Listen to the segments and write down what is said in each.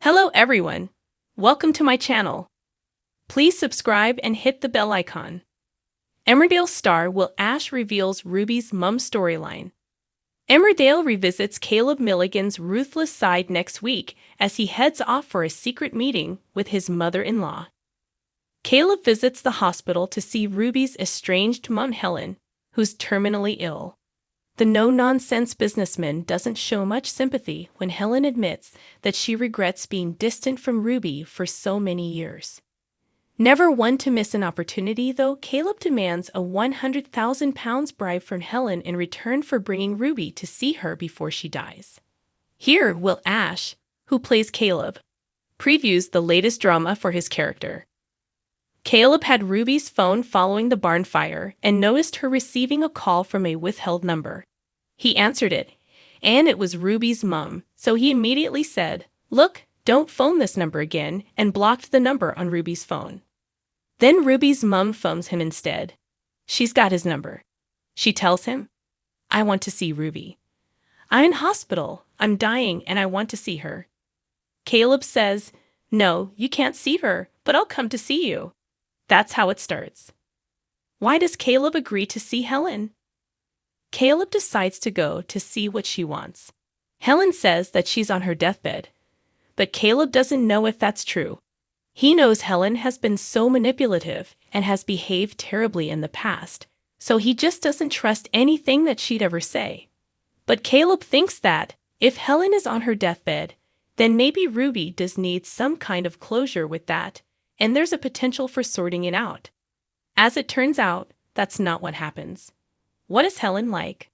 Hello everyone! Welcome to my channel. Please subscribe and hit the bell icon. Emmerdale star Will Ash reveals Ruby's mum storyline. Emmerdale revisits Caleb Milligan's ruthless side next week as he heads off for a secret meeting with his mother-in-law. Caleb visits the hospital to see Ruby's estranged mum Helen, who's terminally ill. The no-nonsense businessman doesn't show much sympathy when Helen admits that she regrets being distant from Ruby for so many years. Never one to miss an opportunity, though, Caleb demands a £100,000 bribe from Helen in return for bringing Ruby to see her before she dies. Here, Will Ash, who plays Caleb, previews the latest drama for his character. Caleb had Ruby's phone following the barn fire and noticed her receiving a call from a withheld number. He answered it, and it was Ruby's mum, so he immediately said, "Look, don't phone this number again," and blocked the number on Ruby's phone. Then Ruby's mum phones him instead. She's got his number. She tells him, "I want to see Ruby. I'm in hospital, I'm dying, and I want to see her." Caleb says, "No, you can't see her, but I'll come to see you." That's how it starts. Why does Caleb agree to see Helen? Caleb decides to go to see what she wants. Helen says that she's on her deathbed, but Caleb doesn't know if that's true. He knows Helen has been so manipulative and has behaved terribly in the past, so he just doesn't trust anything that she'd ever say. But Caleb thinks that, if Helen is on her deathbed, then maybe Ruby does need some kind of closure with that, and there's a potential for sorting it out. As it turns out, that's not what happens. What is Helen like?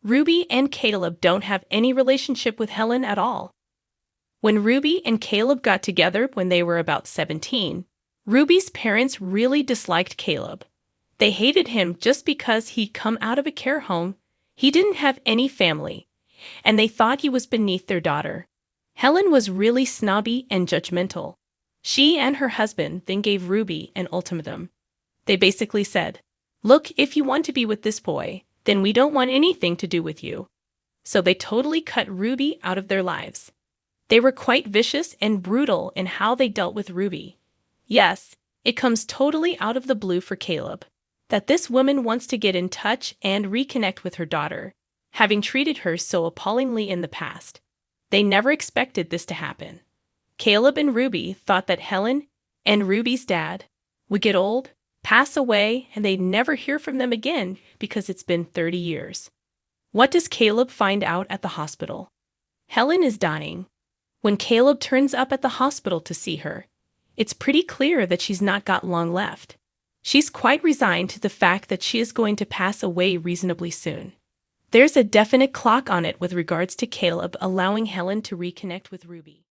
Ruby and Caleb don't have any relationship with Helen at all. When Ruby and Caleb got together when they were about 17, Ruby's parents really disliked Caleb. They hated him just because he'd come out of a care home, he didn't have any family, and they thought he was beneath their daughter. Helen was really snobby and judgmental. She and her husband then gave Ruby an ultimatum. They basically said, "Look, if you want to be with this boy, then we don't want anything to do with you." So they totally cut Ruby out of their lives. They were quite vicious and brutal in how they dealt with Ruby. Yes, it comes totally out of the blue for Caleb that this woman wants to get in touch and reconnect with her daughter, having treated her so appallingly in the past. They never expected this to happen. Caleb and Ruby thought that Helen and Ruby's dad would get old, pass away, and they'd never hear from them again because it's been 30 years. What does Caleb find out at the hospital? Helen is dying. When Caleb turns up at the hospital to see her, it's pretty clear that she's not got long left. She's quite resigned to the fact that she is going to pass away reasonably soon. There's a definite clock on it with regards to Caleb allowing Helen to reconnect with Ruby.